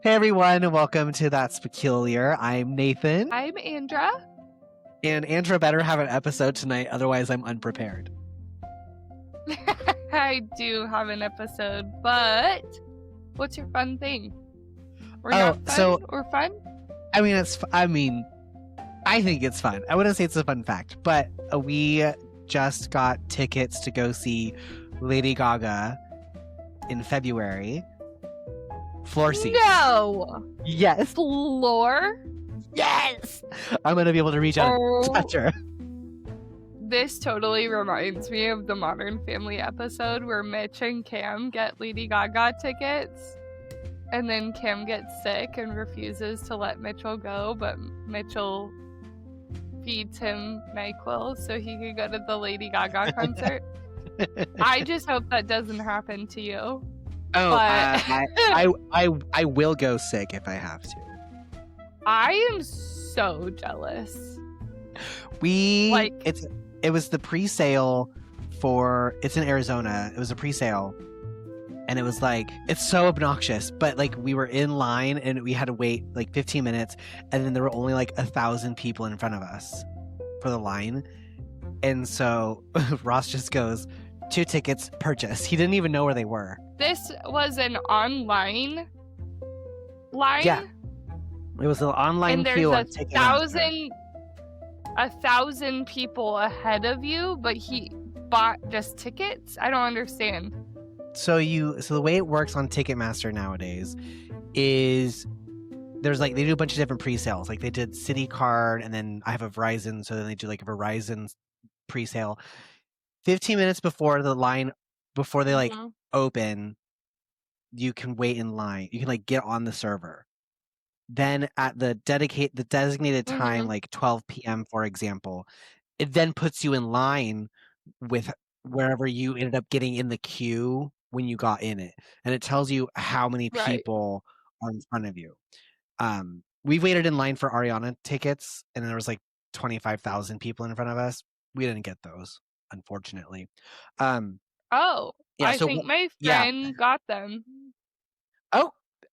Hey everyone, and welcome to That's Peculiar. I'm Nathan. I'm Andra. And Andra better have an episode tonight, otherwise I'm unprepared. I do have an episode, but what's your fun thing? Or not fun or fun? I think it's fun. I wouldn't say it's a fun fact, but we just got tickets to go see Lady Gaga in February. Floor seats. No! Yes. Floor? Yes! I'm going to be able to reach out and touch her. This totally reminds me of the Modern Family episode where Mitch and Cam get Lady Gaga tickets, and then Cam gets sick and refuses to let Mitchell go, but Mitchell feeds him NyQuil so he could go to the Lady Gaga concert. I just hope that doesn't happen to you. Oh, I will go sick if I have to. I am so jealous. It was the pre-sale for, it's in Arizona. It was a pre-sale, and it was like, it's so obnoxious, but like we were in line and we had to wait like 15 minutes, and then there were only like 1,000 people in front of us for the line, and so Ross just goes, 2 tickets, purchase. He didn't even know where they were. This was an online line? Yeah. It was an online queue on Ticketmaster. 1,000 people ahead of you, but he bought just tickets? I don't understand. So the way it works on Ticketmaster nowadays is there's like, they do a bunch of different pre-sales. Like they did City Card, and then I have a Verizon, so then they do like a Verizon pre-sale. 15 minutes before the line, before they like open, you can wait in line. You can like get on the server. Then at the designated time, like 12 p.m., for example, it then puts you in line with wherever you ended up getting in the queue when you got in it. And it tells you how many people are in front of you. We waited in line for Ariana tickets, and there was like 25,000 people in front of us. We didn't get those, unfortunately. I think my friend got them. Oh,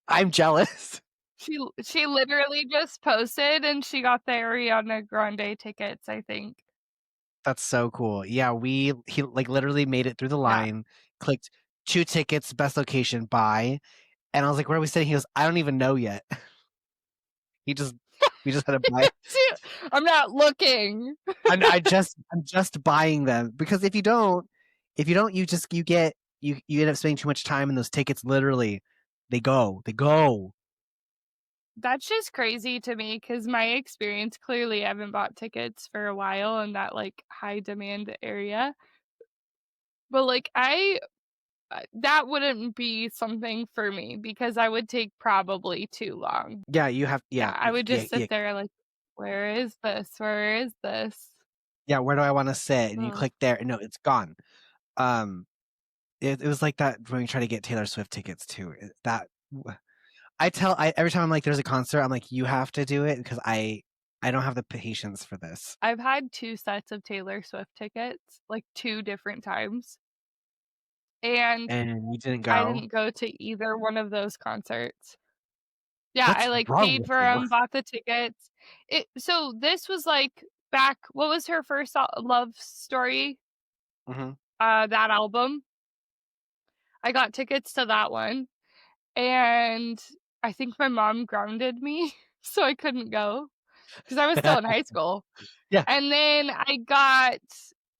I'm jealous. She literally just posted, and she got the Ariana Grande tickets, I think. That's so cool. Yeah, he like literally made it through the line, clicked 2 tickets, best location, buy. And I was like, where are we sitting? He goes, I don't even know yet. We just had to buy. I'm not looking. I'm just buying them, because if you don't, you end up spending too much time, and those tickets literally, they go. That's just crazy to me, because my experience, clearly I haven't bought tickets for a while in that like high demand area. But like that wouldn't be something for me, because I would take probably too long. Yeah, you have. Yeah, I would just sit there like, where is this? Where is this? Yeah, where do I want to sit? And you click there, and no, it's gone. It was like that when we try to get Taylor Swift tickets too. Every time I'm like, there's a concert, I'm like, you have to do it, because I don't have the patience for this. I've had 2 sets of Taylor Swift tickets, like 2 different times. And you didn't go? I didn't go to either one of those concerts. Yeah, I like paid for them, bought the tickets. So this was like back, what was her first love story? That album. I got tickets to that one, and I think my mom grounded me, so I couldn't go, because I was still in high school. Yeah. And then I got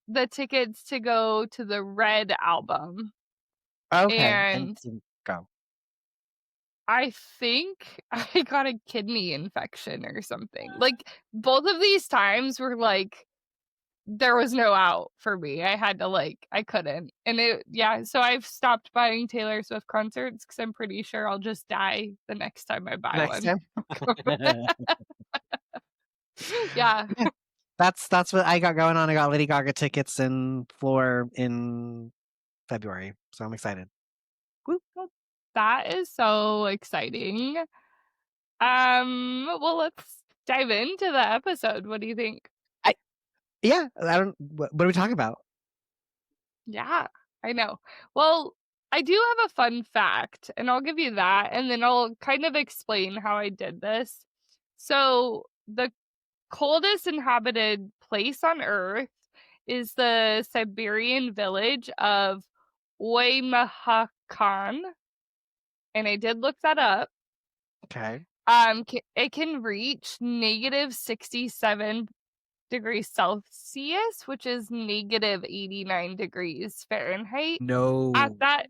the tickets to go to the Red album. Okay. And didn't go. I think I got a kidney infection or something. Like, both of these times were like, there was no out for me. I had to I couldn't. And so I've stopped buying Taylor Swift concerts, because I'm pretty sure I'll just die the next time I buy one. Yeah. That's what I got going on. I got Lady Gaga tickets in Floor in February, so I'm excited. Woo. That is so exciting. Well, let's dive into the episode. What do you think? What are we talking about? Yeah, I know. Well, I do have a fun fact, and I'll give you that, and then I'll kind of explain how I did this. So, the coldest inhabited place on Earth is the Siberian village of Oymyakon, and I did look that up. Okay. It can reach -67 degrees Celsius, which is -89 degrees Fahrenheit. At No. that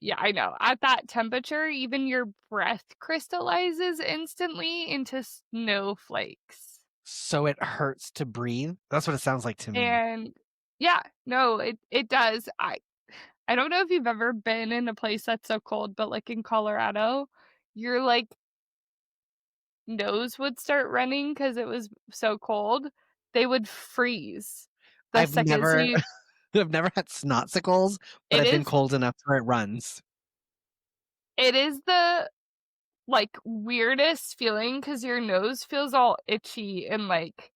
Yeah, I know. At that temperature, even your breath crystallizes instantly into snowflakes. So it hurts to breathe? That's what it sounds like to me. And yeah, no, it does. I don't know if you've ever been in a place that's so cold, but like in Colorado, your like nose would start running because it was so cold. They would freeze the I've second. So never I've never had snotsicles, but it I've been is cold enough where it runs. it is the like weirdest feeling because your nose feels all itchy and like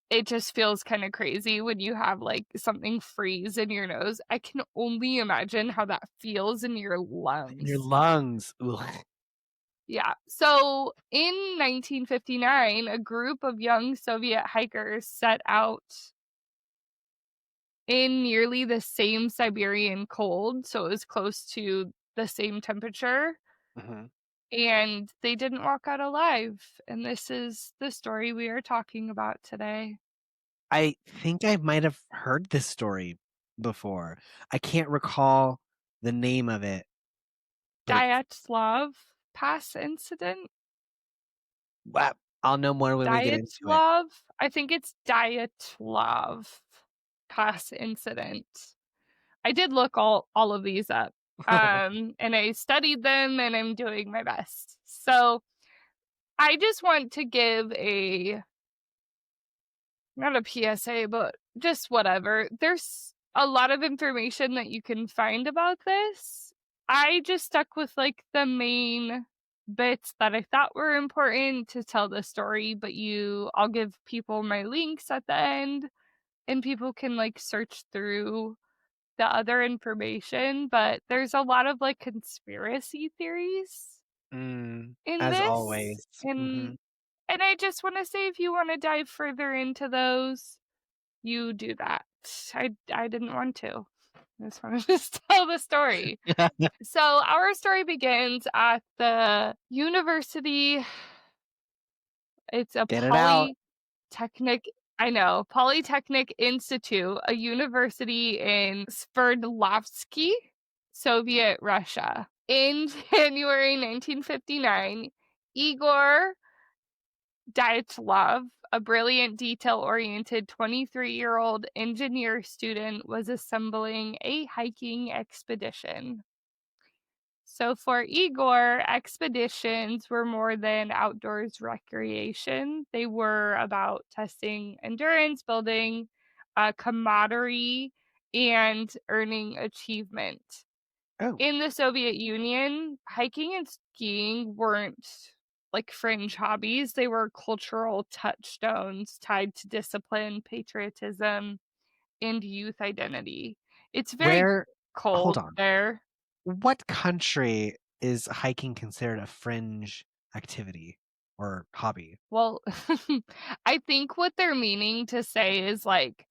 it just feels kind of crazy when you have like something freeze in your nose. I can only imagine how that feels in your In your lungs. lungs. Ugh. Yeah. So in 1959, a group of young Soviet hikers set out in nearly the same Siberian cold. So it was close to the same temperature. Mhm. And they didn't walk out alive. And this is the story we are talking about today. I think I might have heard this story before. I can't recall the name of it, but it's Dyatlov Pass incident? well, I'll know more when we get into it. Dyatlov? I think it's Dyatlov Pass incident. I did look all of these up, and I studied them, and I'm doing my best. So, I just want to give a not a PSA, but just whatever. There's a lot of information that you can find about this. I just stuck with like the main bits that I thought were important to tell the story, but I'll give people my links at the end and people can like search through the other information, but there's a lot of like conspiracy theories in As this always. and Mhm. and I just want to say if you want to dive further into those, you do that. I didn't want to. I just wanted to tell the story. So our story begins at the university. It's a Get it out. polytechnic. I know, Polytechnic Institute, a university in Sverdlovsky, Soviet Russia. In January 1959, Igor Dyatlov, a brilliant, detail-oriented 23-year-old engineer student, was assembling a hiking expedition. So for Igor, expeditions were more than outdoors recreation. They were about testing endurance, building camaraderie, and earning achievement. Oh, In the Soviet Union, hiking and skiing weren't like fringe hobbies. They were cultural touchstones tied to discipline, patriotism, and youth identity. It's very where hold cold on. there. What country is hiking considered a fringe activity or hobby? Well, I think what they're meaning to say is like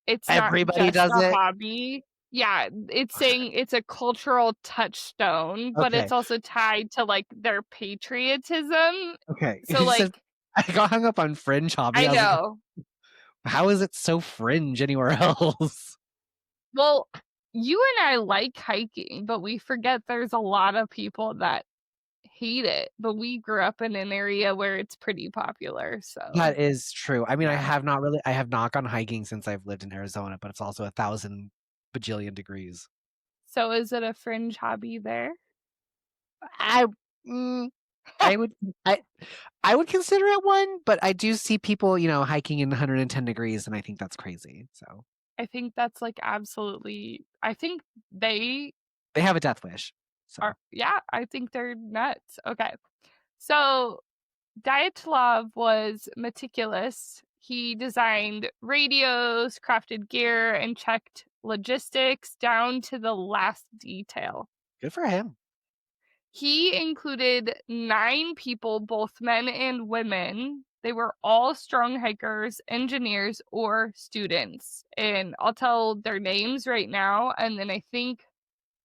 it's not Everybody just does a it? hobby. Yeah, it's saying it's a cultural touchstone, but Okay. it's also tied to, like, their patriotism. Okay. So, You said like I got hung up on fringe hobby. I I was like, know. how is it so fringe anywhere else? Well, you and I like hiking, but we forget there's a lot of people that hate it, but we grew up in an area where it's pretty popular, so, That is true. I mean, yeah. I have not gone hiking since I've lived in Arizona, but it's also 1,000 bajillion degrees. So is it a fringe hobby there? I mm, I would I I would consider it one, but I do see people, hiking in 110 degrees, and I think that's crazy. So I think that's, like, absolutely I think they they have a death wish. So yeah, I think they're nuts. Okay. So Dyatlov was meticulous. He designed radios, crafted gear, and checked logistics, down to the last detail. Good for him. He included 9 people, both men and women. They were all strong hikers, engineers, or students. And I'll tell their names right now. And then I think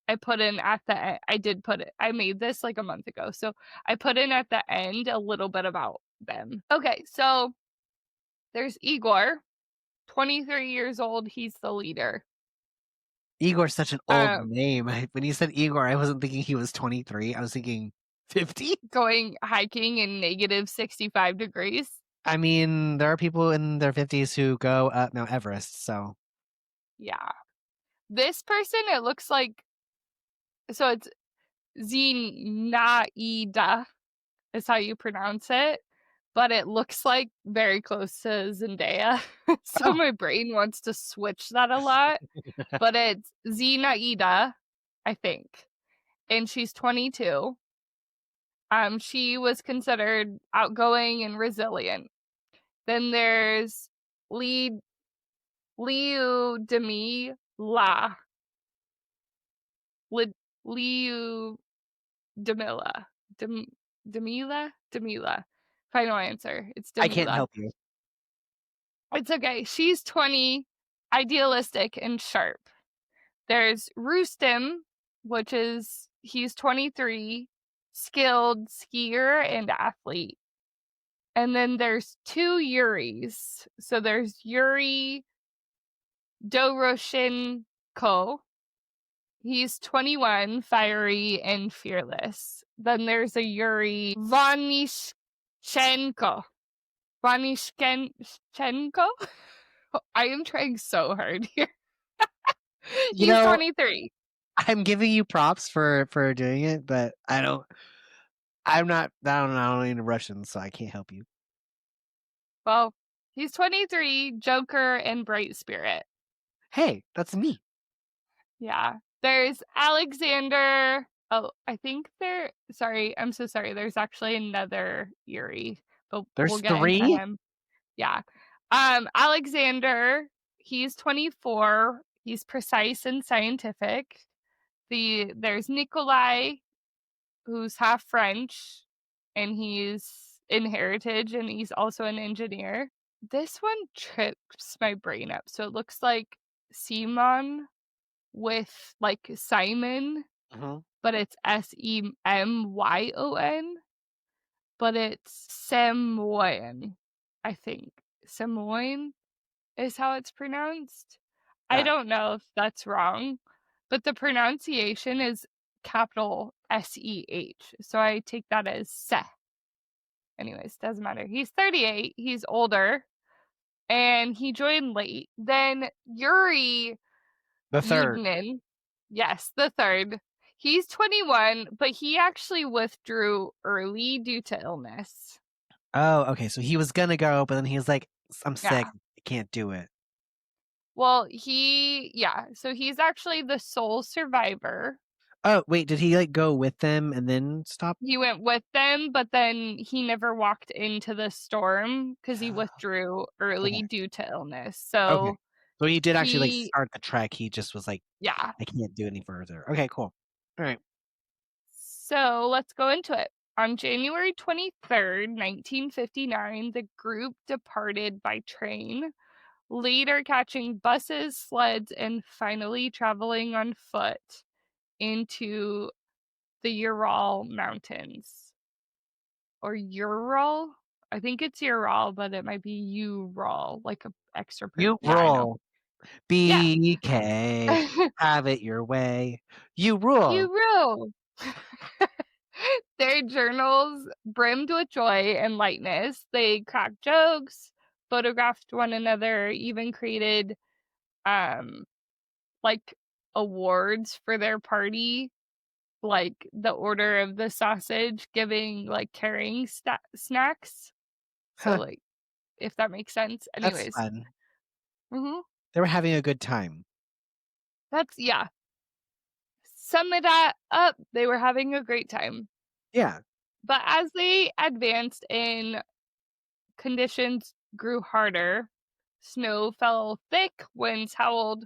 I put in at the end, I did put it, I made this like a month ago. So I put in at the end a little bit about them. Okay, so there's Igor, 23 years old. He's the leader. Igor's such an old name. When you said Igor, I wasn't thinking he was 23. I was thinking 50. Going hiking in negative 65 degrees. I mean, there are people in their 50s who go up Mount Everest, so. Yeah. This person, it looks like, so it's Zinaida is how you pronounce it, but it looks like very close to Zendaya. So my brain wants to switch that a lot, but it's Zinaida, I think. And she's 22. She was considered outgoing and resilient. Then there's Liu Demi La. Liu Demila. Demila. Final answer. It's Demila. I can't help you. It's okay. She's 20, idealistic and sharp. There's Rustem, which is, he's 23, skilled skier and athlete. And then there's 2 Yuris. So there's Yuri Doroshenko. He's 21, fiery and fearless. Then there's a Yuri Vanishchenko. Vanishchenko? I am trying so hard here. He's 23. I'm giving you props for doing it, but I'm not only Russian, so I can't help you. Well, he's 23, joker and bright spirit. Hey, that's me. Yeah. There's Alexander. Oh, I think sorry, I'm so sorry. There's actually another Yuri, but we'll get 3? into him. Yeah. Alexander, he's 24. He's precise and scientific. There's Nikolai, who's half French, and he's in heritage, and he's also an engineer. This one trips my brain up. So it looks like Simon with like Simon, but it's Semyon, but it's Samoyan, I think. Samoyan is how it's pronounced. Yeah. I don't know if that's wrong, but the pronunciation is capital S-E-H. So I take that as Se. Anyways, doesn't matter. He's 38. He's older. And he joined late. Then Yuri the third. Yudnin, yes, the third. He's 21, but he actually withdrew early due to illness. Oh, okay. So he was gonna go, but then he was like, I'm sick. I can't do it. Well, so he's actually the sole survivor. Oh, wait, did he like go with them and then stop? He went with them, but then he never walked into the storm because he withdrew early due to illness. So So he did actually like start the trek. He just was like, I can't do any further. Okay, cool. All right. So let's go into it. On January 23rd, 1959, the group departed by train, later catching buses, sleds, and finally traveling on foot into the Ural Mountains. Or Ural? I think it's Ural, but it might be Ural, like an extra. Ural. BK. Have it your way. You rule. You rule. Their journals brimmed with joy and lightness. They cracked jokes, photographed one another, even created like awards for their party, like the Order of the Sausage, giving like carrying snacks. So like, if that makes sense. Anyways. That's fun. They were having a good time. Sum it up, they were having a great time. Yeah. But as they advanced in, conditions grew harder. Snow fell thick, winds howled,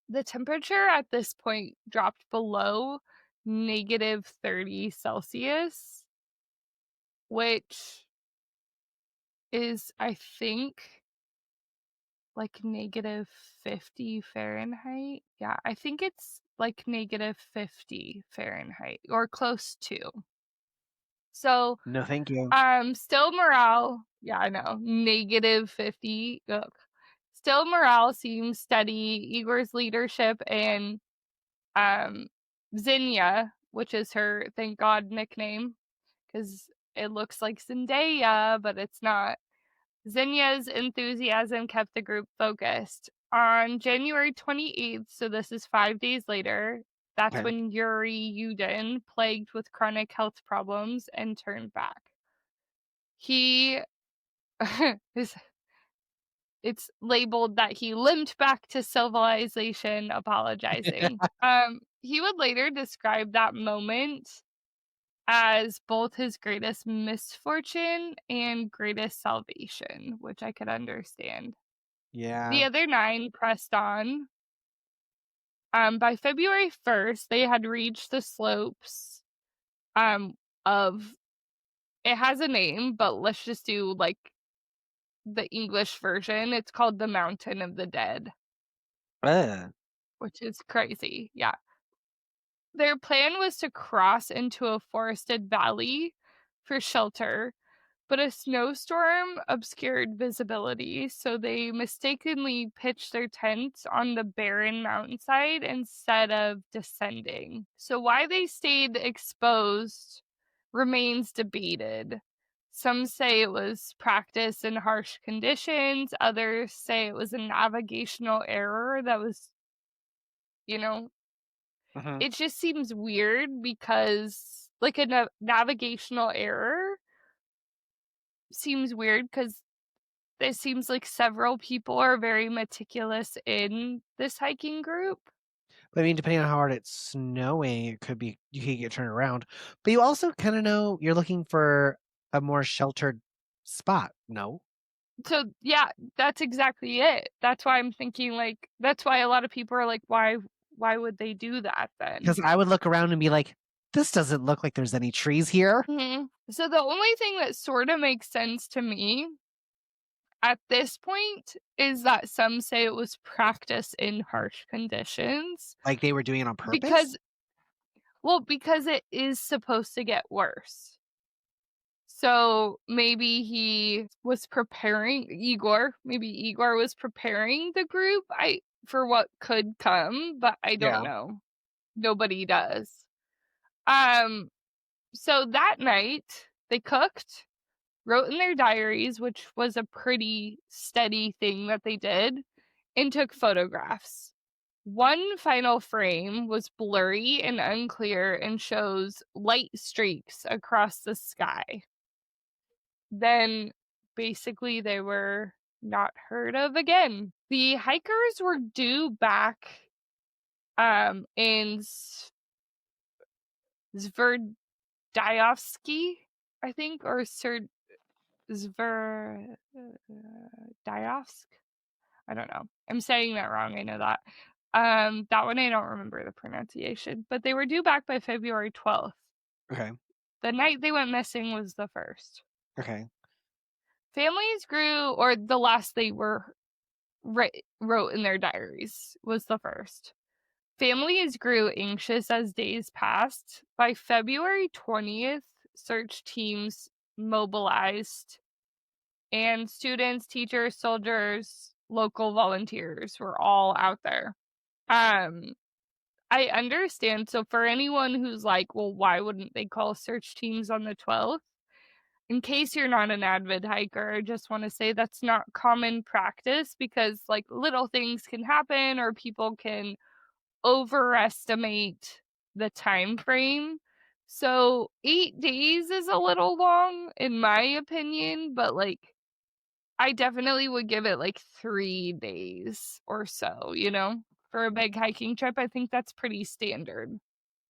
The temperature at this point dropped below -30 Celsius, which is, I think, like -50 Fahrenheit. Yeah, I think it's like -50 Fahrenheit or close to. So, No, thank you. still morale, yeah, I know, -50, ugh. Still morale seems steady. Igor's leadership and, um, Zinnia, which is her, thank God, nickname, because it looks like Zendaya, but it's not. Zinnia's enthusiasm kept the group focused. On January 28th, so this is 5 days later, that's Okay. when Yuri Yudin, plagued with chronic health problems, and turned back. He is it's labeled that he limped back to civilization apologizing. He would later describe that moment as both his greatest misfortune and greatest salvation, which I could understand. Yeah. The other 9 pressed on. By February 1st, they had reached the slopes, of it has a name, but let's just do, like, the English version. It's called the Mountain of the Dead, Ugh. which is crazy, yeah. Their plan was to cross into a forested valley for shelter, but a snowstorm obscured visibility, so they mistakenly pitched their tents on the barren mountainside instead of descending. So, why they stayed exposed remains debated. Some say it was practice in harsh conditions, others say it was a navigational error that was, you know, Mhm. it just seems weird because, like, a navigational error seems weird because it seems like several people are very meticulous in this hiking group. But I mean, depending on how hard it's snowing, it could be you could get turned around. But you also kinda know you're looking for a more sheltered spot, no? So, yeah, that's exactly it. That's why I'm thinking, like, that's why a lot of people are like, "Why would they do that then?" Because I would look around and be like, "This doesn't look like there's any trees here." Mhm. So, the only thing that sorta makes sense to me at this point is that some say it was practice in harsh conditions Like, they were doing it on purpose? because, well, because it is supposed to get worse. So maybe he was preparing maybe Igor was preparing the group for what could come, but I don't Yeah. know. Nobody does. Um, so that night they cooked, wrote in their diaries, which was a pretty steady thing that they did, and took photographs. One final frame was blurry and unclear and shows light streaks across the sky. Then basically they were not heard of again. The hikers were due back in Sverdlovsky, I think, or Sverdlovsk. I don't know. I'm saying that wrong. I know that. That one I don't remember the pronunciation, but they were due back by February 12th. Okay. The night they went missing was the first. Okay. Families grew, or the last they were wrote in their diaries was the first. Families grew anxious as days passed. By February 20th, search teams mobilized, and students, teachers, soldiers, local volunteers were all out there. Um, I understand. So, for anyone who's like, well, why wouldn't they call search teams on the 12th? In case you're not an avid hiker, I just want to say that's not common practice because, like, little things can happen or people can overestimate the time frame. So 8 days is a little long in my opinion, but, like, I definitely would give it, like, 3 days or so, you know? For a big hiking trip, I think that's pretty standard.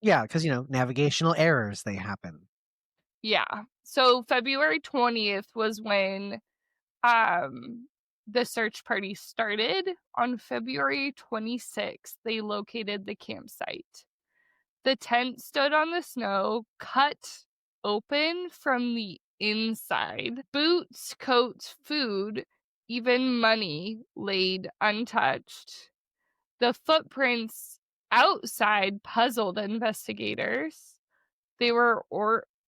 Yeah, because navigational errors, they happen. Yeah. So February 20th was when, um the search party started on February 26th. They located the campsite. The tent stood on the snow, cut open from the inside. Boots, coats, food, even money laid untouched. The footprints outside puzzled investigators. They were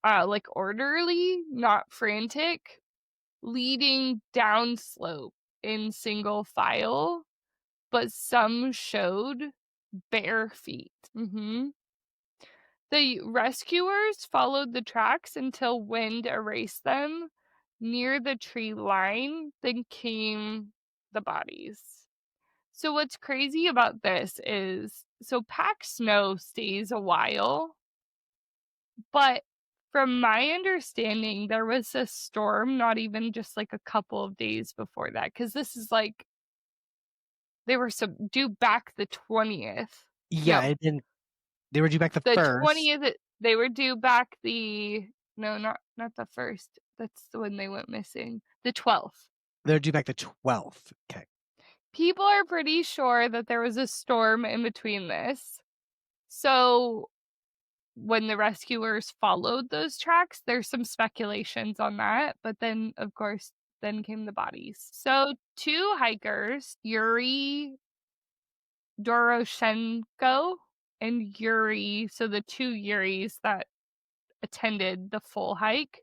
like orderly, not frantic, leading downslope in single file, but some showed bare feet. The rescuers followed the tracks until wind erased them near the tree line, then came the bodies. So what's crazy about this is, so packed snow stays a while, but from my understanding, there was a storm not even just like a couple of days before that, because this is like they were due back the 20th. Yeah, No, it didn't. They were due back the the 1st. 20th. They were due back the no, not the 1st. That's the when they went missing. The 12th. They're due back the 12th. Okay. People are pretty sure that there was a storm in between this. So when the rescuers followed those tracks, there's some speculations on that. But then, of course, then came the bodies. So 2 hikers, Yuri Doroshenko and Yuri, so the 2 Yuris that attended the full hike,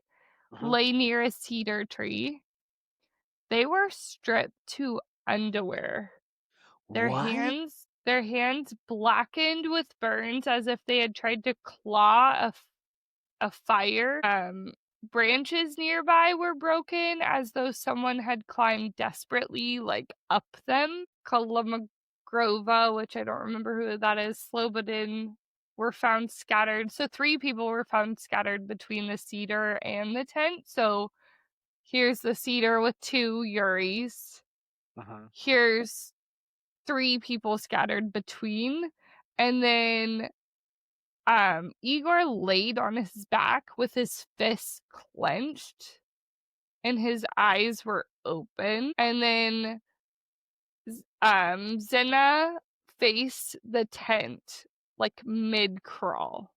lay near a cedar tree. They were stripped to underwear. Their What? hands blackened with burns as if they had tried to claw a fire. Branches nearby were broken as though someone had climbed desperately, like, up them. Kolomogrova, which I don't remember who that is, Slobodin, were found scattered. So 3 people were found scattered between the cedar and the tent. So here's the cedar with 2 Yuris. Here's 3 people scattered between. And then Igor laid on his back with his fists clenched and his eyes were open. And then Zena faced the tent like mid crawl.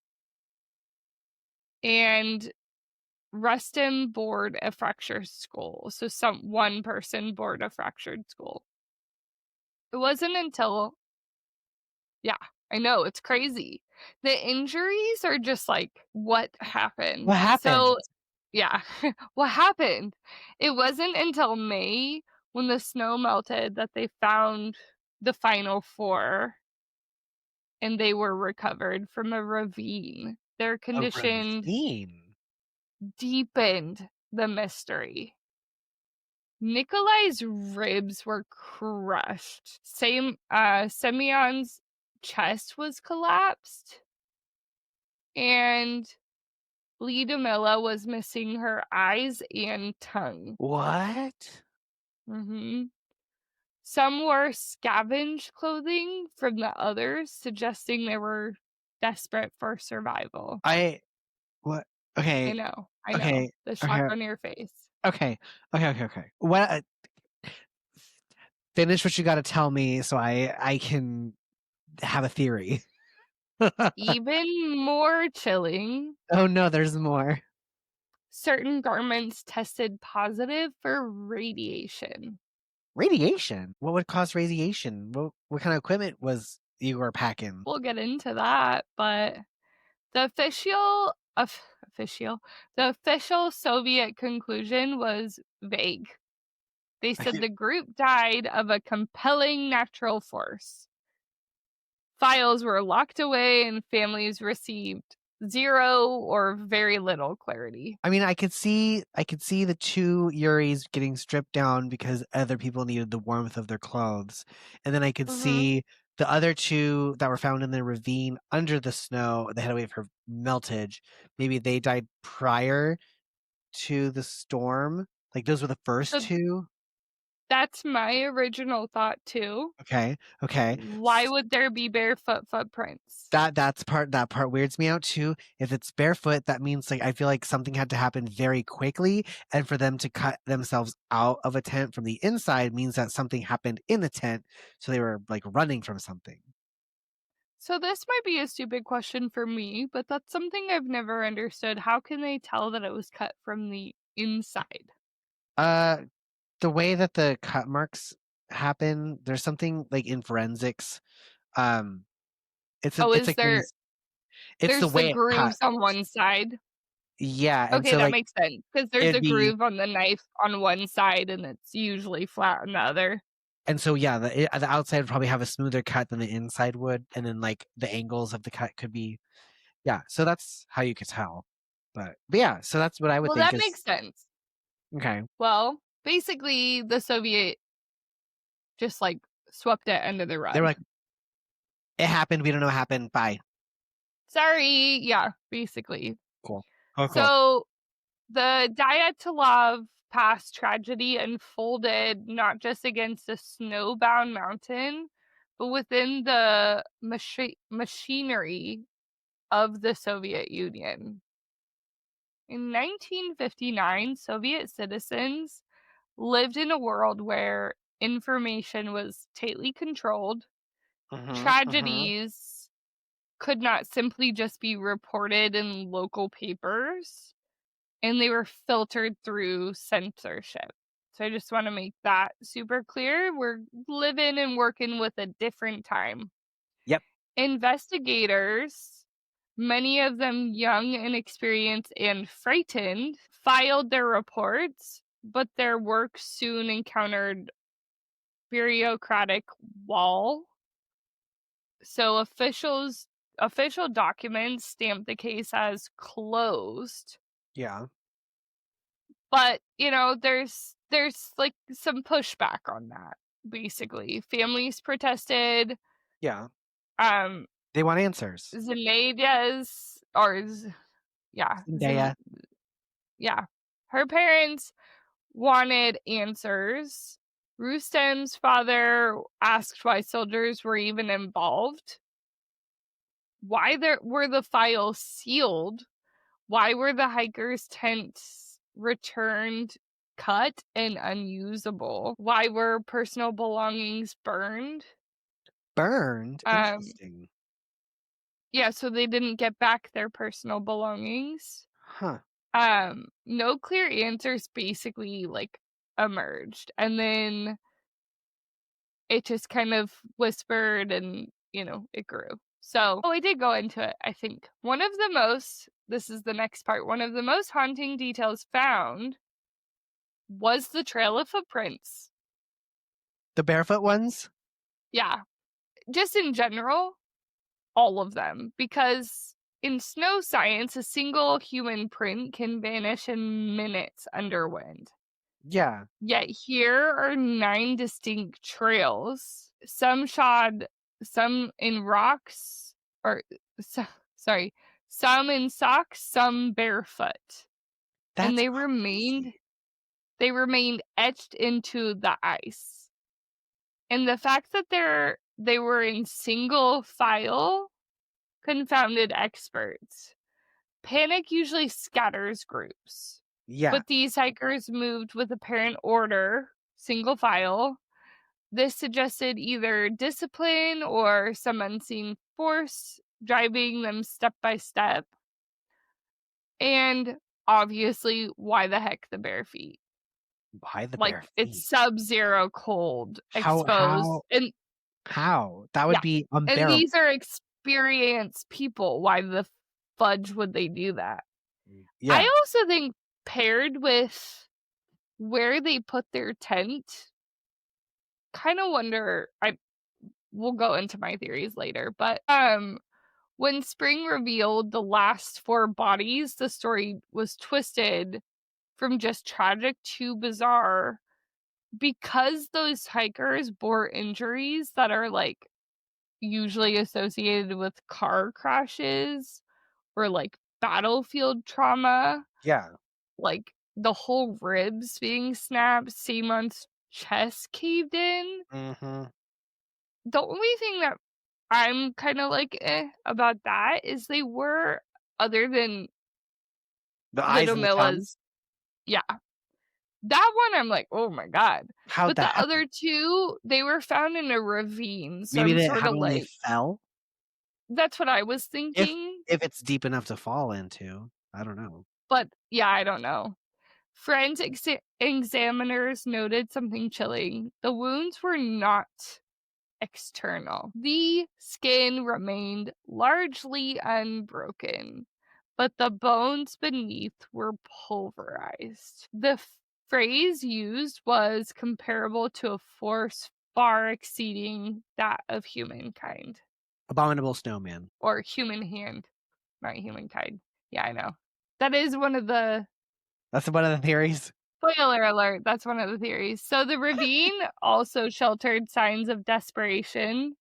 And Rustem bore a fractured skull. So one person bore a fractured skull. It wasn't until, yeah, I know, it's crazy. The injuries are just like, what happened? What happened? So, yeah, what happened? It wasn't until May when the snow melted that they found the final 4 and they were recovered from a ravine. Their condition deepened the mystery. Nikolai's ribs were crushed. Semyon's chest was collapsed. And Lyudmila was missing her eyes and tongue. What? Some wore scavenged clothing from the others, suggesting they were desperate for survival. What? Okay. I know. The shock on your face. Okay. What? Finish what you got to tell me so I can have a theory. Even more chilling. Oh no, there's more. Certain garments tested positive for radiation. Radiation? What would cause radiation? What kind of equipment was Igor packing? We'll get into that, but the official Soviet conclusion was vague. They said the group died of a compelling natural force. Files were locked away and families received 0 or very little clarity. I mean, I could see the 2 Yuris getting stripped down because other people needed the warmth of their clothes. And then I could see the other 2 that were found in the ravine under the snow, they had a way for meltage. Maybe they died prior to the storm. Like those were the first 2. That's my original thought too. Okay, okay. Why would there be barefoot footprints? That part weirds me out too. If it's barefoot, that means, like, I feel like something had to happen very quickly, and for them to cut themselves out of a tent from the inside means that something happened in the tent, so they were, like, running from something. So this might be a stupid question for me, but that's something I've never understood. How can they tell that it was cut from the inside? Uh, the way that the cut marks happen, there's something, like, in forensics, um, Oh, it's is like it's the there's the way it grooves cuts. on one side? Yeah, and Okay, so, that like, makes sense because there's it'd a be groove on the knife on one side and it's usually flat on the other. and so, yeah, the outside would probably have a smoother cut than the inside would, and then, like, the angles of the cut could be yeah, so that's how you could tell. But yeah, so that's what I would Well, think that is makes sense. okay. Well, basically, the Soviet just like swept it under the They were rug. like, "It happened, we don't know what happened, bye." Sorry. Yeah, basically. Cool. Oh, cool. So the Dyatlov Pass tragedy unfolded not just against a snowbound mountain, but within the machinery of the Soviet Union. In 1959, Soviet citizens lived in a world where information was tightly controlled. Mhm, mhm. Tragedies could not simply just be reported in local papers, and they were filtered through censorship. So I just want to make that super clear. We're living and working with a different time. Yep. Investigators, many of them young, inexperienced, and frightened, filed their reports, but their work soon encountered bureaucratic wall. So official documents stamped the case as closed. Yeah, But, there's like some pushback on that, basically. Families protested. yeah. Um They want answers. Zenaida's or yeah, Zendaya. yeah. Her parents wanted answers. Rustem's father asked why soldiers were even involved. Why there were the files sealed? Why were the hikers' tents returned cut and unusable? Why were personal belongings burned? Burned? Um, Interesting. yeah, so they didn't get back their personal belongings. Huh. No clear answers basically like emerged. And then it just kind of whispered and, it grew. So, I did go into it, I think. This is the next part, one of the most haunting details found was the trail of footprints. The barefoot ones? Yeah, just in general, all of them. Because in snow science, a single human print can vanish in minutes under wind. Yeah. Yet here are 9 distinct trails, some in rocks, or so, sorry, some in socks, some barefoot. And That's crazy. they remained etched into the ice. And the fact that they were in single file confounded experts. Panic usually scatters groups, Yeah. but these hikers moved with apparent order, single file. This suggested either discipline or some unseen force driving them step by step. And obviously, why the heck the bare feet? Why the Like, bare it's feet? sub-zero cold, How exposed, how and how? That would yeah, be and unbearable. these are experienced people. Why the fudge would they do that? I Yeah. also think paired with where they put their tent, kinda wonder I we'll go into my theories later, but, when spring revealed the last 4 bodies, the story was twisted from just tragic to bizarre because those hikers bore injuries that are, like, usually associated with car crashes or, like, battlefield trauma, Yeah. like, the whole ribs being snapped, same on chest caved in. Mm-hmm. The only thing that I'm kind of like about that is they were, other than The eyes Little and the tongue. Milla's, yeah. That one I'm like, "Oh my god." How'd But the that happen? other 2, they were found in a ravine, so Maybe I'm they didn't sorta happen when they like, fell? that's what I was If thinking, if it's deep enough to fall into. I don't know. but yeah, I don't know. Forensic examiners noted something chilling. The wounds were not external. The skin remained largely unbroken, but the bones beneath were pulverized. The phrase used was comparable to a force far exceeding that of humankind. Abominable snowman. Or human hand, not humankind. Yeah, I know. That is one of the, That's one of the theories. spoiler alert, that's one of the theories. So the ravine also sheltered signs of desperation.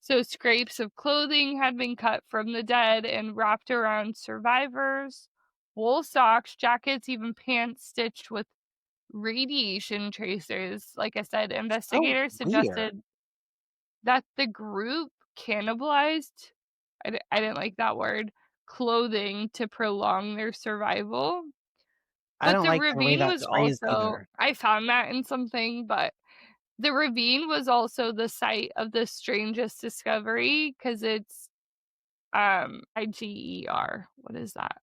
So scrapes of clothing had been cut from the dead and wrapped around survivors. Wool socks, jackets, even pants stitched with radiation tracers. Like I said, So investigators weird. suggested that the group cannibalized, I didn't like that word, clothing to prolong their survival. I But don't the like the way ravine was that's phrased also, either. I found that in something, but the ravine was also the site of the strangest discovery because it's IGER. What is that?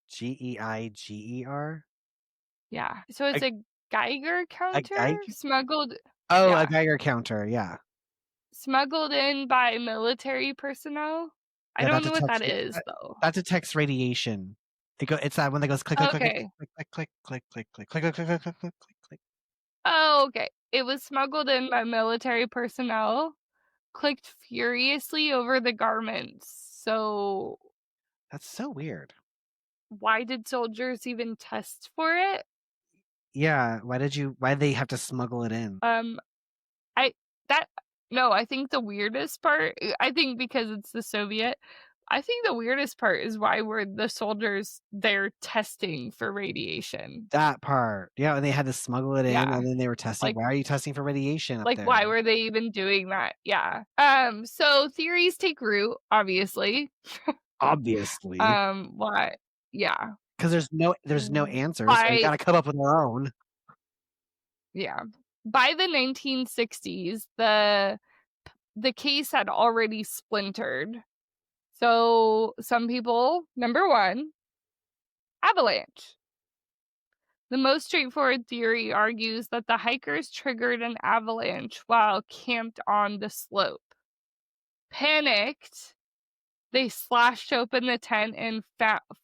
Geiger? Yeah. So it's A a Geiger a counter Geiger? smuggled, Oh, a yeah, Geiger counter, yeah. smuggled in by military personnel. I Yeah, don't know what that is though. that detects radiation. It's that one that goes click, click, click, click, Okay. click, click, click, click, click, click, click, click, click, click, click, click, click. Oh, okay. It was smuggled in by military personnel, clicked furiously over the garments. So That's so weird. why did soldiers even test for it? Yeah, why'd they have to smuggle it in? Um, I that no, I think the weirdest part, I think because it's the Soviet, I think the weirdest part is why were the soldiers there testing for radiation? That part. Yeah, and they had to smuggle it in, Yeah, and then they were testing. like Why are you testing for radiation up there? why were they even doing that? Yeah. So theories take root, obviously. Obviously, Why? Yeah. because there's no answers, so you By gotta come up with your own. Yeah. By the 1960s, the case had already splintered. So some people, number 1, avalanche. The most straightforward theory argues that the hikers triggered an avalanche while camped on the slope. Panicked, they slashed open the tent and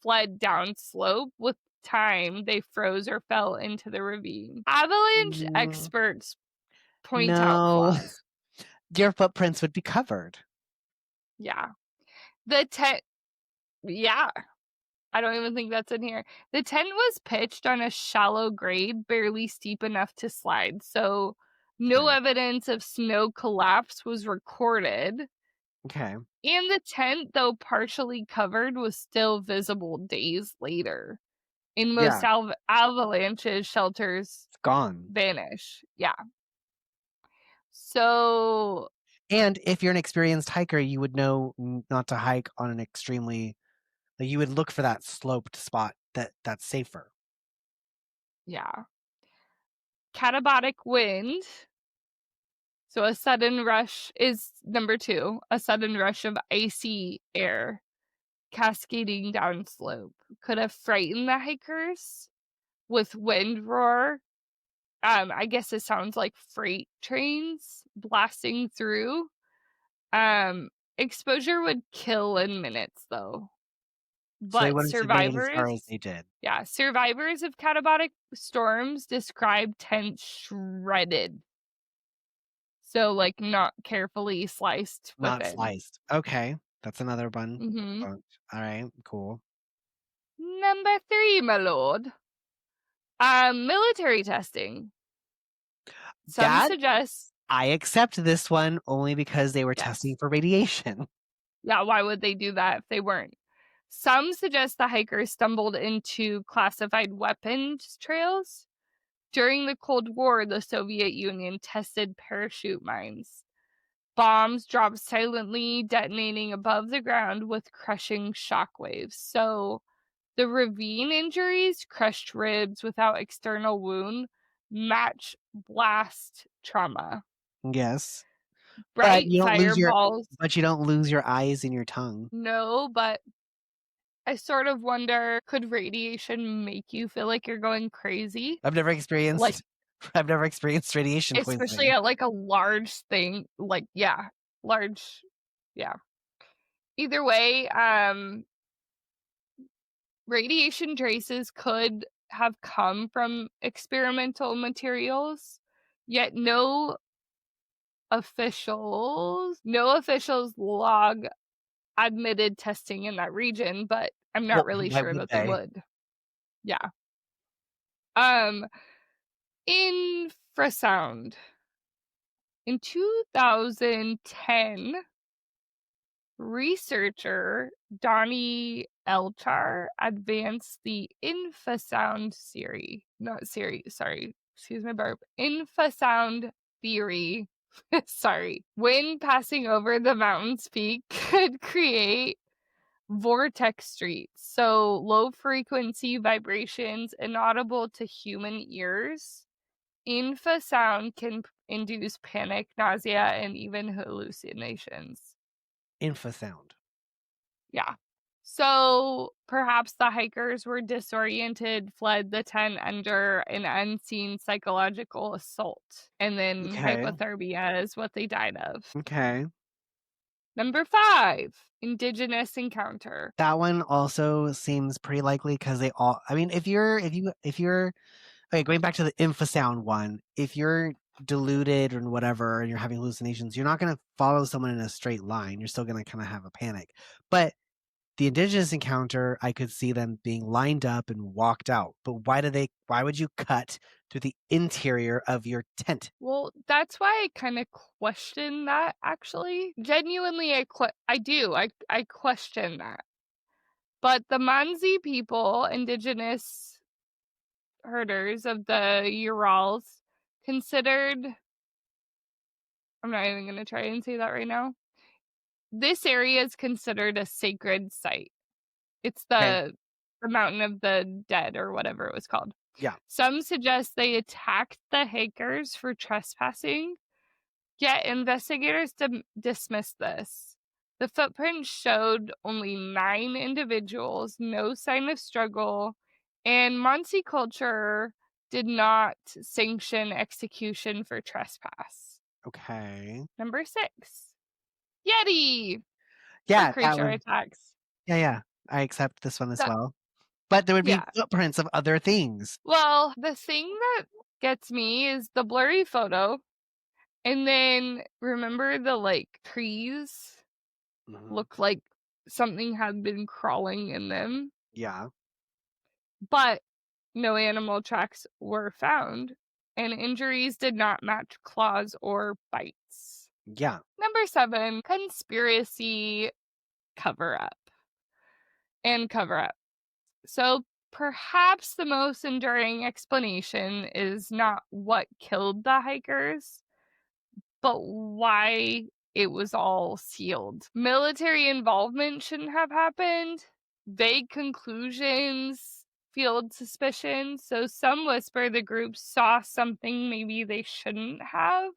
fled down slope. With time, they froze or fell into the ravine. Avalanche Mm, experts point out no, flaws. your footprints would be covered. Yeah. The tent, yeah. I don't even think that's in here. The tent was pitched on a shallow grade, barely steep enough to slide. So no Okay. evidence of snow collapse was recorded. Okay. And the tent, though partially covered, was still visible days later. In most Yeah, avalanches, shelters it's gone. vanish. Yeah. So, And if you're an experienced hiker, you would know not to hike on an extremely like you would look for that sloped spot that's safer. yeah. Catabolic wind. So a sudden rush is number 2, a sudden rush of icy air cascading down slope could have frightened the hikers with wind roar. I guess it sounds like freight trains blasting through. Um, Exposure would kill in minutes though. So they But wouldn't have made it as far survivors, as they did. yeah, survivors of catabolic storms describe tents shredded. So, like, not carefully sliced Not within. sliced. Okay, that's another one. Mhm. Alright, cool. Number 3, my lord. Military testing. Some That suggest, I accept this one only because they were testing yes. for radiation. Yeah, why would they do that if they weren't? Some suggest the hikers stumbled into classified weapons trails. During the Cold War, the Soviet Union tested parachute mines. Bombs dropped silently, detonating above the ground with crushing shockwaves. So the ravine injuries, crushed ribs without external wound, match blast trauma. Yes. But Bright you don't lose your fireballs. eyes and your tongue. No, but I sort of wonder, could radiation make you feel like you're going crazy? I've never Like, experienced I've never experienced radiation especially poisoning. at, like, a large thing, like, yeah, large, yeah. Either way, radiation traces could have come from experimental materials, yet no officials log admitted testing in that region, but I'm not Well, really why sure would that they they? would. Yeah. Um, Infrasound. In 2010, researcher Donnie Elchar advanced the infrasound theory. Not theory, sorry. Excuse my burp. Infrasound theory. Sorry. Wind passing over the mountain's peak could create vortex streets. So low frequency vibrations inaudible to human ears. Infrasound can induce panic, nausea, and even hallucinations. Infrasound. Yeah. So perhaps the hikers were disoriented, fled the tent under an unseen psychological assault, and then Okay. hypothermia is what they died of. Okay. Number 5, indigenous encounter. That one also seems pretty likely because they all I mean, if you're okay, going back to the infrasound one, if you're deluded and whatever and you're having hallucinations, you're not gonna follow someone in a straight line. You're still gonna kinda have a panic. But the indigenous encounter, I could see them being lined up and walked out. But why would you cut through the interior of your tent? Well, that's why I kinda question that, actually. Genuinely, I do. I question that. But the Mansi people, indigenous herders of the Urals, considered I'm not even gonna try and say that right now. This area is considered a sacred site. It's Okay. the mountain of the dead or whatever it was called. Yeah. Some suggest they attacked the hikers for trespassing, yet investigators dismissed this. The footprints showed only 9 individuals, no sign of struggle, and Mansi culture did not sanction execution for trespass. Okay. Number 6, Yeti for Yeah, that creature one. attacks. Yeah, yeah. I accept this one as That well. But there would be Yeah. footprints of other things. Well, the thing that gets me is the blurry photo, and then remember the, like, trees Mhm. look like something had been crawling in them, Yeah. but no animal tracks were found, and injuries did not match claws or bites. Yeah. Number 7, conspiracy cover up and cover up. So perhaps the most enduring explanation is not what killed the hikers, but why it was all sealed. Military involvement shouldn't have happened. Vague conclusions fueled suspicion. So some whisper the group saw something maybe they shouldn't have.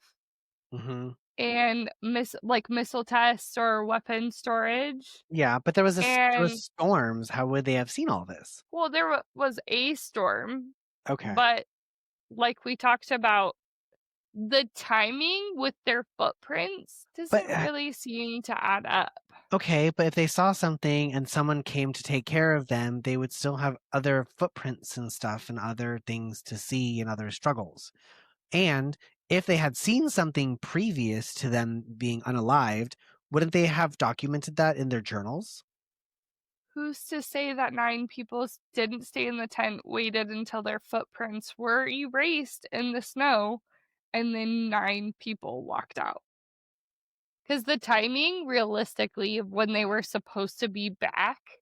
Mhm. And missile tests or weapon storage. Yeah, but there was And storms. How would they have seen all this? well, there was a storm, Okay. but like we talked about, the timing with their footprints But, doesn't really seem to add up. okay, but if they saw something and someone came to take care of them, they would still have other footprints and stuff and other things to see and other struggles. And if they had seen something previous to them being unalived, wouldn't they have documented that in their journals? Who's to say that 9 people didn't stay in the tent, waited until their footprints were erased in the snow, and then 9 people walked out? Because the timing, realistically, of when they were supposed to be back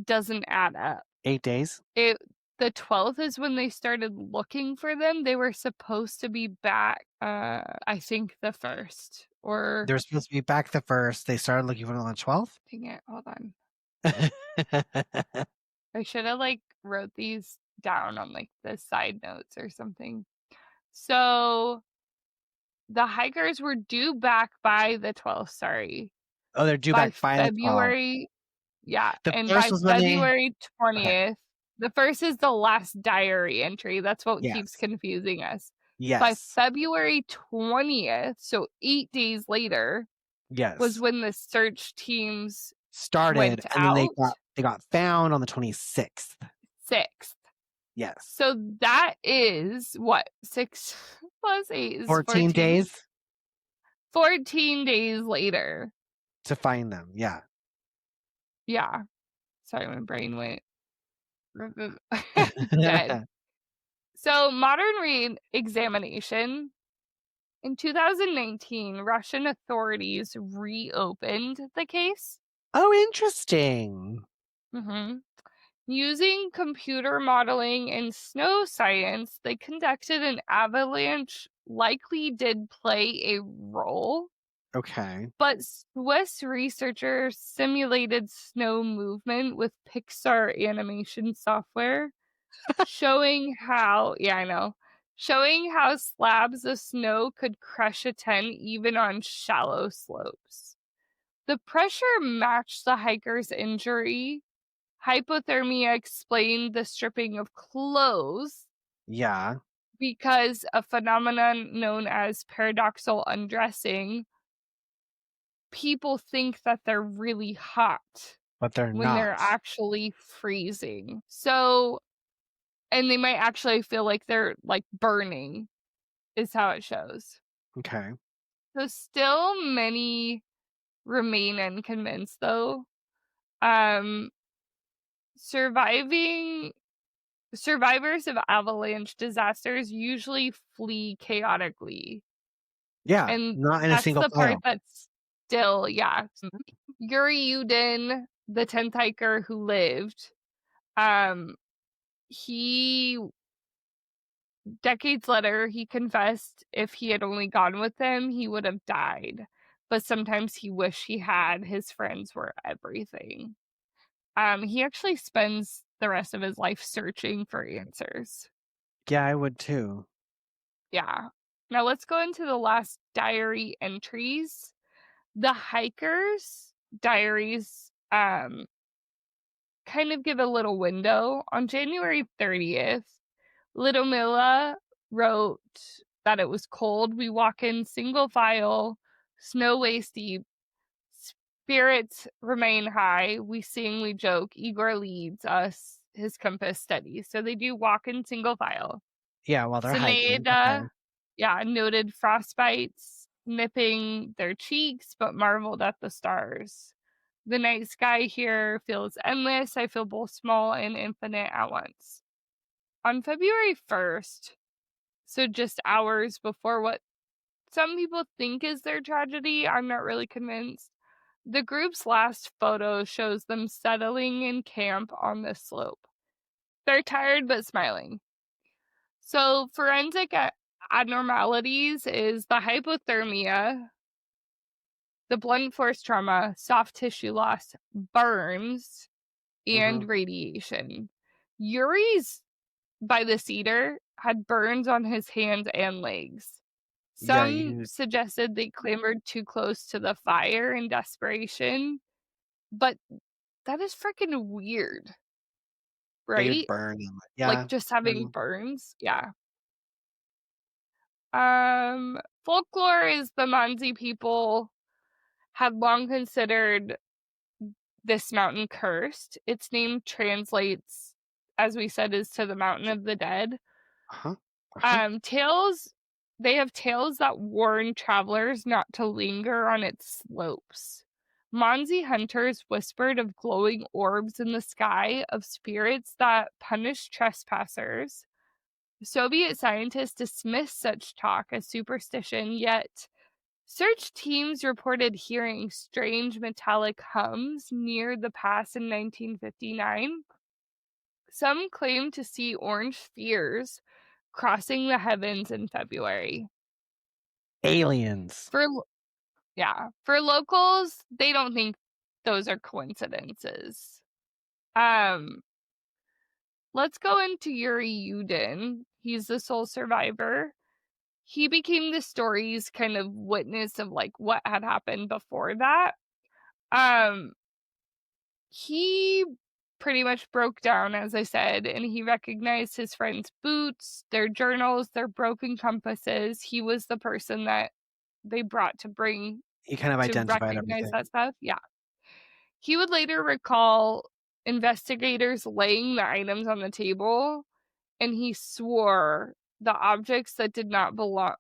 doesn't add up. 8 days? It the 12th is when they started looking for them. They were supposed to be back, I think the 1st or They're supposed to be back the 1st. They started looking for them on the 12th? dang it, hold on. I should have, like, wrote these down on, like, the side notes or something. So, the hikers were due back by the 12th, sorry. Oh, they're due By back by the 12th. February yeah, The and 1st by was when they February okay. 20th the 1st is the last diary entry, that's what keeps Yes. confusing us. By Yes. February 20th, so 8 days later, was Yes. when the search teams Started, went and then they out. got found on the 26th. 6th. Yes. So that is what? 6 plus 8 is 14 14. days 14 days later. to find them, yeah. Yeah. Sorry, my brain went dead. So, modern re-examination. In 2019, Russian authorities reopened the case. Oh, interesting. Mhm. Using computer modeling and snow science, they conducted an avalanche likely did play a role. Okay. But Swiss researchers simulated snow movement with Pixar animation software, showing how slabs of snow could crush a tent even on shallow slopes. The pressure matched the hiker's injury. Hypothermia explained the stripping of clothes Yeah, because a phenomenon known as paradoxal undressing. People think that they're really hot but they're when they're not. actually freezing. So and they might actually feel like they're, like, burning, is how it shows. Okay. So still many remain unconvinced, though. Um, surviving survivors of avalanche disasters usually flee chaotically, Yeah, and not in a that's single the part file. that's still yeah. Mhm. Yuri Yudin, the 10th hiker who lived, um, he decades later, he confessed if he had only gone with them, he would have died. But sometimes he wished he had. His friends were everything. He actually spends the rest of his life searching for answers. Yeah, I would too. Yeah. Now let's go into the last diary entries. The hikers' diaries kind of give a little window. On January 30th, Little Milla wrote that it was cold. We walk in single file, snow waist deep. Spirits remain high. We sing, we joke. Igor leads us, his compass steady. So they do walk in single file. Yeah, while they're hiking, okay. Sinead, yeah, noted frostbites nipping their cheeks, but marveled at the stars. The night sky here feels endless. I feel both small and infinite at once. On February 1st, so just hours before what some people think is their tragedy, I'm not really convinced. The group's last photo shows them settling in camp on the slope. They're tired but smiling. So, forensic abnormalities is the hypothermia, the blunt force trauma, soft tissue loss, burns, Mhm. and radiation. Yuri's by the cedar had burns on his hands and legs. Yeah, Some suggested they clambered too close to the fire in desperation, but that is freaking weird, they would right? burn them. Like, Yeah. just having burns? Yeah. Folklore is the Mansi people had long considered this mountain cursed. Its name translates, as we said, is to the mountain of the dead. Uh-huh. Uh-huh. Tales they have tales that warn travelers not to linger on its slopes. Mansi hunters whispered of glowing orbs in the sky, of spirits that punish trespassers. Soviet scientists dismissed such talk as superstition, yet search teams reported hearing strange metallic hums near the pass in 1959. Some claim to see orange spheres crossing the heavens in February. Aliens. For locals, they don't think those are coincidences. Let's go into Yuri Yudin. He's the sole survivor. He became the story's kind of witness of like what had happened before that. He pretty much broke down, as I said, and he recognized his friends' boots, their journals, their broken compasses. He was the person that they brought to bring He kind of to identified recognize everything. that stuff. Yeah. He would later recall investigators laying the items on the table, and he swore the objects that did not belong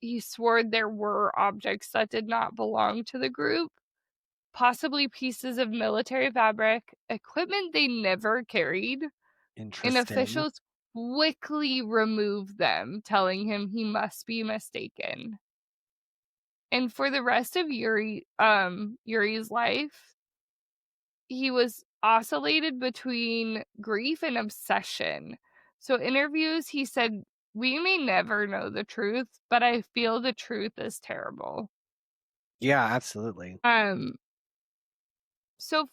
he swore there were objects that did not belong to the group, possibly pieces of military fabric, equipment they never carried, and Interesting. officials quickly removed them, telling him he must be mistaken. And for the rest of Yuri's life, he was oscillated between grief and obsession. So interviews, he said, "We may never know the truth, but I feel the truth is terrible." Yeah, absolutely. So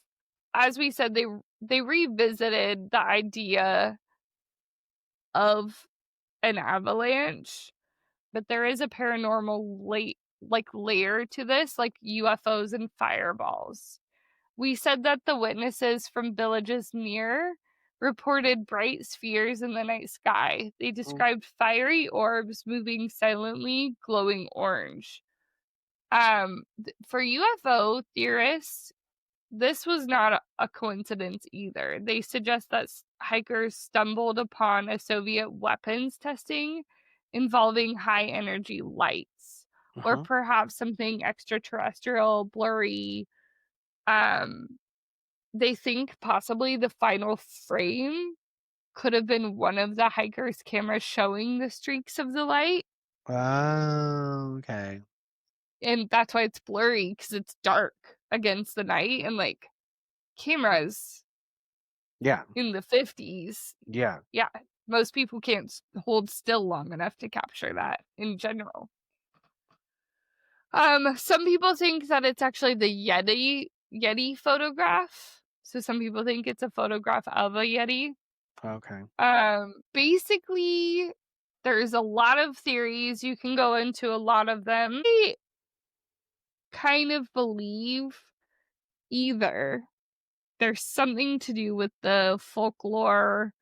as we said, they revisited the idea of an avalanche, but there is a paranormal layer to this, like UFOs and fireballs. We said that the witnesses from villages near reported bright spheres in the night sky. They described fiery orbs moving silently, glowing orange. For UFO theorists, this was not a coincidence either. They suggest that hikers stumbled upon a Soviet weapons testing involving high energy lights, or perhaps something extraterrestrial, blurry. They think possibly the final frame could have been one of the hikers' cameras showing the streaks of the light. Oh, okay. And that's why it's blurry, because it's dark against the night, and like cameras Yeah. in the 50s. Yeah. Yeah, most people can't hold still long enough to capture that in general. Some people think that it's actually the Yeti photograph. So some people think it's a photograph of a Yeti. Okay. Basically, there's a lot of theories. You can go into a lot of them. I kind of believe either there's something to do with the folklore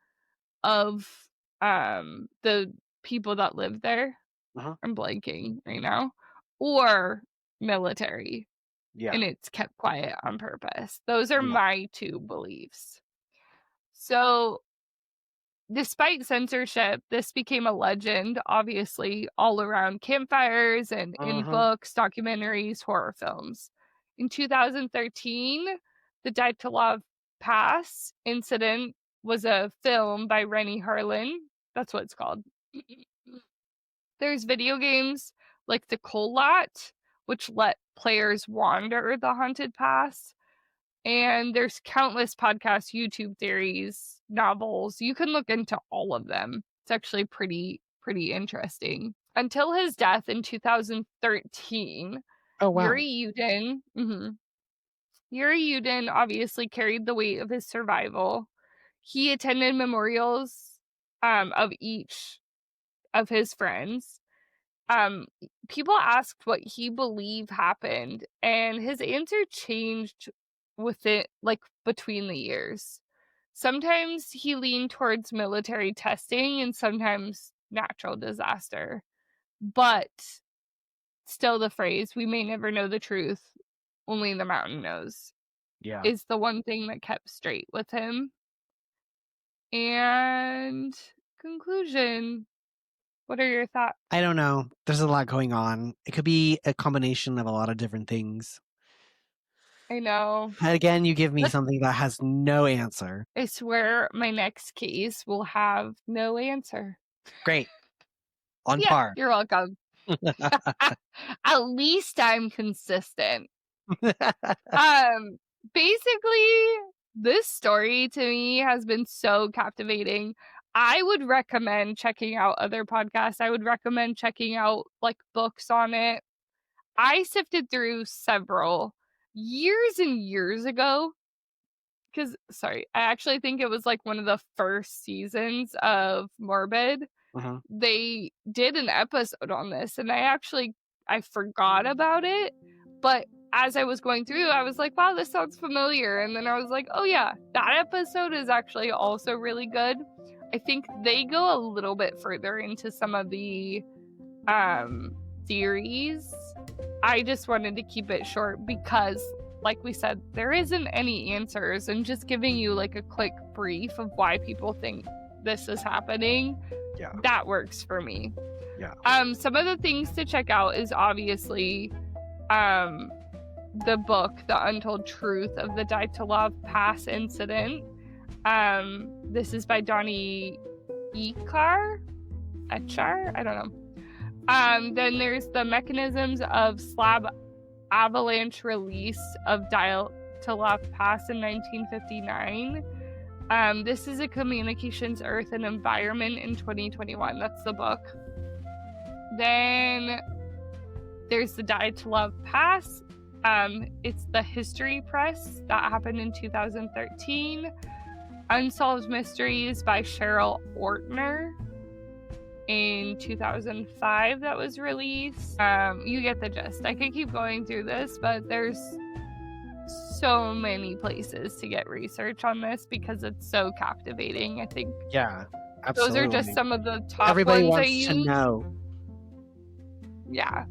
of the people that live there. I'm blanking right now. Or military. Yeah. And it's kept quiet on purpose. Those are Yeah. my two beliefs. So despite censorship, this became a legend, obviously, all around campfires and in books, documentaries, horror films. In 2013, the Dyatlov Pass incident was a film by Rennie Harlin. That's what it's called. There's video games like the Coal Lot, which let players wander the haunted pass. And there's countless podcasts, YouTube theories, novels. You can look into all of them. It's actually pretty interesting. Until his death in 2013, Oh, wow. Yuri Yudin obviously carried the weight of his survival. He attended memorials of each of his friends. People asked what he believed happened, and his answer changed with it, like between the years. Sometimes he leaned towards military testing and sometimes natural disaster. But still, the phrase, "we may never know the truth, only the mountain knows," Yeah. is the one thing that kept straight with him. And conclusion. What are your thoughts? I don't know. There's a lot going on. It could be a combination of a lot of different things. I know. Again, you give me something that has no answer. I swear my next case will have no answer. Great. On par. You're welcome. At least I'm consistent. Basically, this story to me has been so captivating. I would recommend checking out other podcasts. I would recommend checking out like books on it. I sifted through several years and years ago. Because, sorry, I actually think it was like one of the first seasons of Morbid. They did an episode on this, and I forgot about it. But as I was going through, I was like, wow, this sounds familiar. And then I was like, oh yeah, that episode is actually also really good. I think they go a little bit further into some of the theories. I just wanted to keep it short because, like we said, there isn't any answers, and just giving you like a quick brief of why people think this is happening, that works for me. Some of the things to check out is obviously the book, The Untold Truth of the Dyatlov Pass Incident. This is by Donnie Echar? I don't know. Then there's The Mechanisms of Slab Avalanche Release of Dyatlov Pass in 1959. This is a Communications, Earth, and Environment in 2021. That's the book. Then there's the Dyatlov Pass. It's the History Press. That happened in 2013. Unsolved Mysteries by Cheryl Ortner in 2005 that was released. You get the gist. I could keep going through this, but there's so many places to get research on this because it's so captivating, I think. Yeah, absolutely. Those are just some of the top Everybody ones wants I use. to know. Yeah.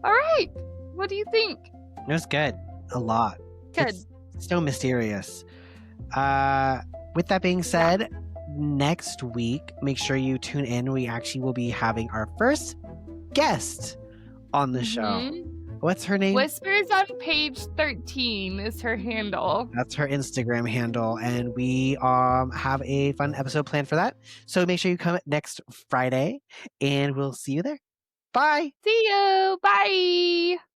All right. What do you think? It was good. A lot. Good. It's so mysterious. With that being said, next week, make sure you tune in. We actually will be having our first guest on the show. What's her name? Whispers on Page 13 is her handle. That's her Instagram handle. And we have a fun episode planned for that. So make sure you come next Friday and we'll see you there. Bye. See you. Bye.